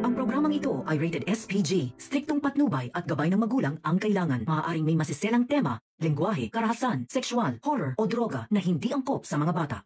Ang programang ito ay rated SPG. Striktong patnubay at gabay ng magulang ang kailangan. Maaaring may masiselang tema, lengguwahe, karahasan, sexual, horror o droga na hindi angkop sa mga bata.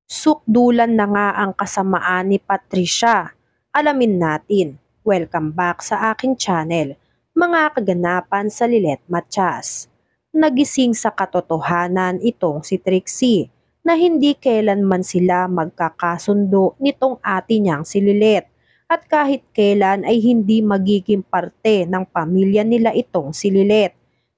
Sukdulan na nga ang kasamaan ni Patricia. Alamin natin. Welcome back sa aking channel, mga kaganapan sa Lilet Matias. Nagising sa katotohanan itong si Trixie na hindi kailanman sila magkakasundo nitong ate niyang si Lilet at kahit kailan ay hindi magiging parte ng pamilya nila itong si Lilet.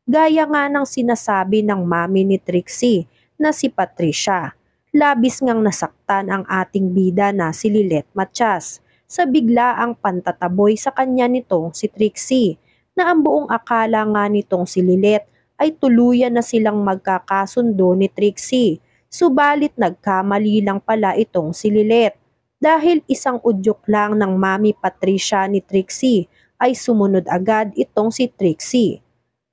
Gaya nga ng sinasabi ng mami ni Trixie na si Patricia. Labis ngang nasaktan ang ating bida na si Lilet Matias sa biglaang pantataboy sa kanya nitong si Trixie na ang buong akala nga nitong si Lilet ay tuluyan na silang magkakasundo ni Trixie. Subalit nagkamali lang pala itong si Lilet dahil isang udyok lang ng mami Patricia ni Trixie ay sumunod agad itong si Trixie.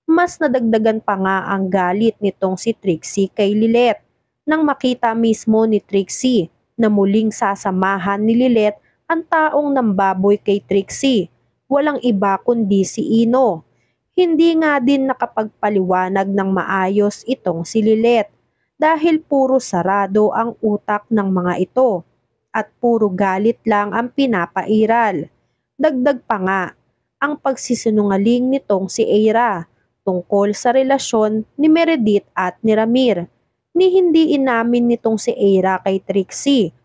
Mas nadagdagan pa nga ang galit nitong si Trixie kay Lilet nang makita mismo ni Trixie na muling sasamahan ni Lilet ang taong nambaboy kay Trixie. Walang iba kundi si Ino. Hindi nga din nakapagpaliwanag ng maayos itong si Lilet dahil puro sarado ang utak ng mga ito at puro galit lang ang pinapairal. Dagdag pa nga ang pagsisinungaling nitong si Eira tungkol sa relasyon ni Meredith at ni Ramir. Ni hindi inamin nitong si Eira kay Trixie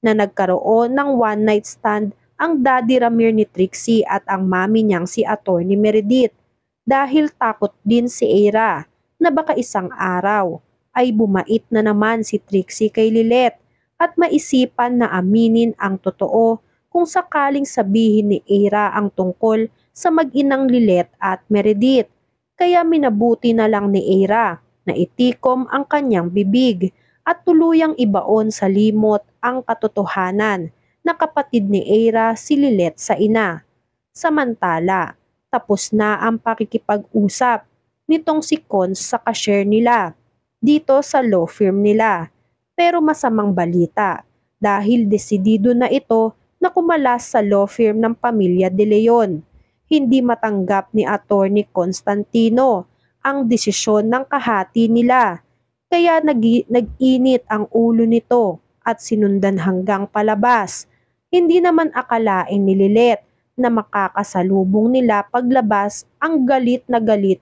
na nagkaroon ng one night stand ang daddy Ramir ni Trixie at ang mami niyang si Attorney Meredith dahil takot din si Eira na baka isang araw ay bumait na naman si Trixie kay Lilet at maisipan na aminin ang totoo kung sakaling sabihin ni Eira ang tungkol sa mag-inang Lilet at Meredith. Kaya minabuti na lang ni Eira na itikom ang kanyang bibig at tuluyang ibaon sa limot ang katotohanan na kapatid ni Eira si Lilet sa ina. Samantala, tapos na ang pakikipag-usap nitong si Cons sa cashier nila dito sa law firm nila. Pero masamang balita dahil desidido na ito na kumalas sa law firm ng pamilya De Leon. Hindi matanggap ni Attorney Constantino ang desisyon ng kahati nila. Kaya nag-init ang ulo nito at sinundan hanggang palabas. Hindi naman akalain ni Lilet na makakasalubong nila paglabas ang galit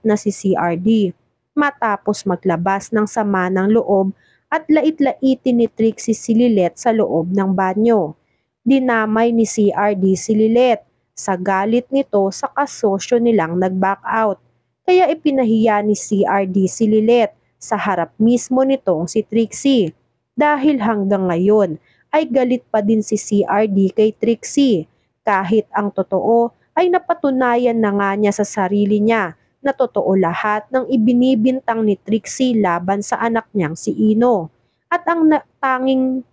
na si CRD. Matapos maglabas ng sama ng loob at lait-laitin ni Trixie si Lilet sa loob ng banyo. Dinamay ni CRD si Lilet sa galit nito sa kasosyo nilang nag-back out. Kaya ipinahiya ni CRD si Lilet sa harap mismo nitong si Trixie. Dahil hanggang ngayon ay galit pa din si CRD kay Trixie kahit ang totoo ay napatunayan na nga niya sa sarili niya na totoo lahat ng ibinibintang ni Trixie laban sa anak niyang si Ino. At ang tanging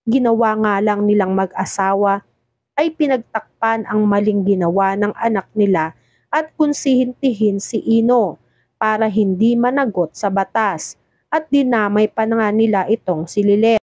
ginawa nga lang nilang mag-asawa ay pinagtakpan ang maling ginawa ng anak nila at kunsihintihin si Ino para hindi managot sa batas at dinamay pa nga nila itong si Lilet.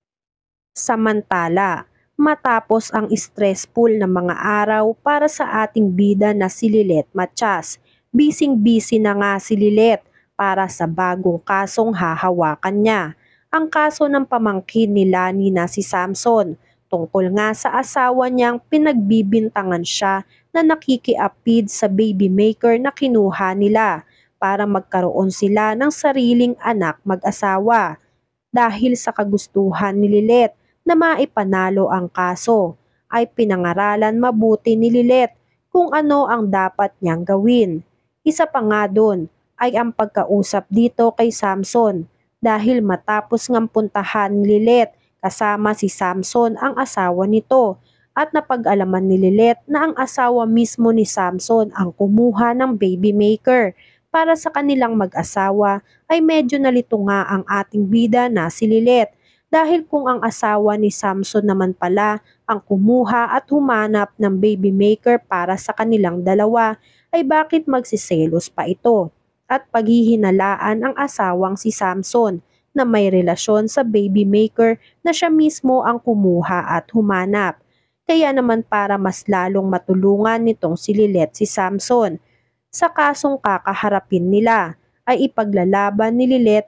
Samantala, matapos ang stressful na mga araw para sa ating bida na si Lilet Matias, bising-busy na nga si Lilet para sa bagong kasong hahawakan niya. Ang kaso ng pamangkin ni Lani na si Samson tungkol nga sa asawa niyang pinagbibintangan siya na nakikiapid sa baby maker na kinuha nila para magkaroon sila ng sariling anak mag-asawa. Dahil sa kagustuhan ni Lilet na maipanalo ang kaso, ay pinangaralan mabuti ni Lilet kung ano ang dapat niyang gawin. Isa pa nga doon ay ang pagkausap dito kay Samson dahil matapos ngang puntahan ni Lilet kasama si Samson ang asawa nito at napag-alaman ni Lilet na ang asawa mismo ni Samson ang kumuha ng baby maker para sa kanilang mag-asawa ay medyo nalito nga ang ating bida na si Lilet dahil kung ang asawa ni Samson naman pala ang kumuha at humanap ng baby maker para sa kanilang dalawa ay bakit magsiselos pa ito at paghihinalaan ang asawang si Samson na may relasyon sa baby maker na siya mismo ang kumuha at humanap. Kaya naman para mas lalong matulungan nitong si Lilet si Samson sa kasong kakaharapin nila ay ipaglalaban ni Lilet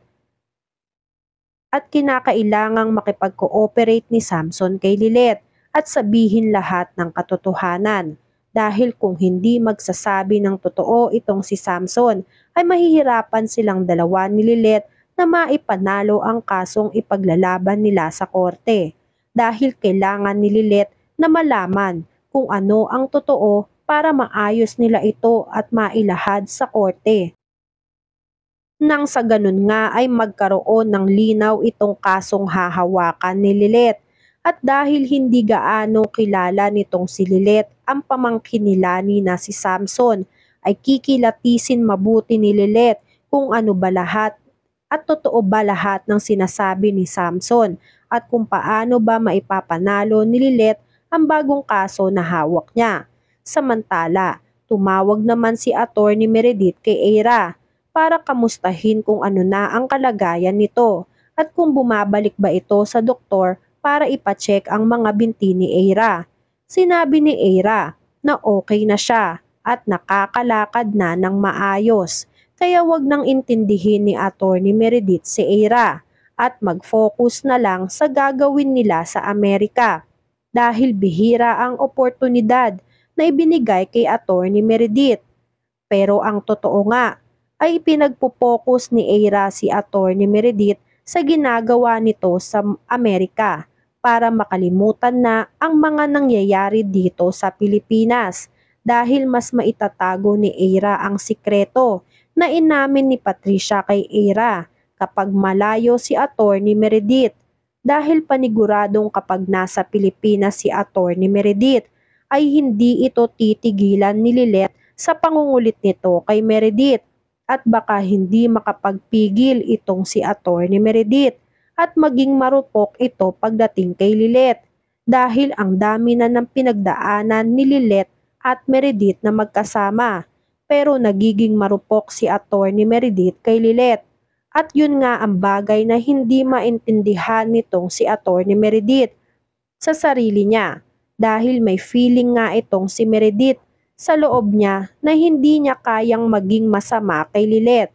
at kinakailangang makipag-cooperate ni Samson kay Lilet at sabihin lahat ng katotohanan. Dahil kung hindi magsasabi ng totoo itong si Samson ay mahihirapan silang dalawa ni Lilet na maipanalo ang kasong ipaglalaban nila sa korte. Dahil kailangan ni Lilet na malaman kung ano ang totoo para maayos nila ito at mailahad sa korte. Nang sa ganun nga ay magkaroon ng linaw itong kasong hahawakan ni Lilet. At dahil hindi gaano kilala nitong si Lilet ang pamangkin nila ni na si Samson, ay kikilatisin mabuti ni Lilet kung ano ba lahat at totoo ba lahat ng sinasabi ni Samson at kung paano ba maipapanalo ni Lilet ang bagong kaso na hawak niya. Samantala, tumawag naman si Attorney Meredith kay Eira para kamustahin kung ano na ang kalagayan nito at kung bumabalik ba ito sa doktor para ipacheck ang mga binti ni Eira. Sinabi ni Eira na okay na siya at nakakalakad na ng maayos, kaya wag nang intindihin ni Attorney Meredith si Eira at mag-focus na lang sa gagawin nila sa Amerika dahil bihira ang oportunidad na ibinigay kay Attorney Meredith. Pero ang totoo nga ay pinagpo-focus ni Eira si Attorney Meredith sa ginagawa nito sa Amerika para makalimutan na ang mga nangyayari dito sa Pilipinas dahil mas maitatago ni Eira ang sikreto na inamin ni Patricia kay Eira kapag malayo si Attorney Meredith dahil paniguradong kapag nasa Pilipinas si Attorney Meredith ay hindi ito titigilan ni Lilet sa pangungulit nito kay Meredith at baka hindi makapagpigil itong si Attorney Meredith at maging marupok ito pagdating kay Lilet dahil ang dami na ng pinagdaanan ni Lilet at Meredith na magkasama pero nagiging marupok si Attorney Meredith kay Lilet at yun nga ang bagay na hindi maintindihan nitong si Attorney Meredith sa sarili niya dahil may feeling nga itong si Meredith sa loob niya na hindi niya kayang maging masama kay Lilet.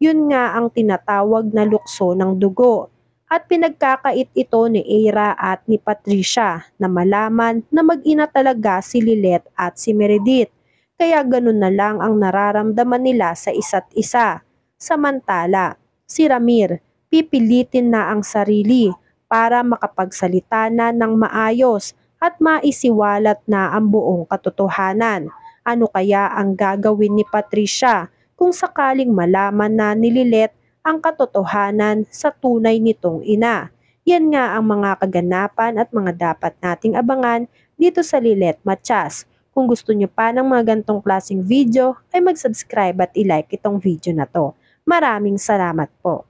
Yun nga ang tinatawag na lukso ng dugo. At pinagkakait ito ni Eira at ni Patricia na malaman na mag-ina talaga si Lilet at si Meredith. Kaya ganun na lang ang nararamdaman nila sa isa't isa. Samantala, si Ramir pipilitin na ang sarili para makapagsalita na ng maayos at maisiwalat na ang buong katotohanan. Ano kaya ang gagawin ni Patricia kung sakaling malaman na ni Lilet ang katotohanan sa tunay nitong ina? Yan nga ang mga kaganapan at mga dapat nating abangan dito sa Lilet Matias. Kung gusto nyo pa ng mga gantong klaseng video ay mag-subscribe at i-like itong video na to. Maraming salamat po.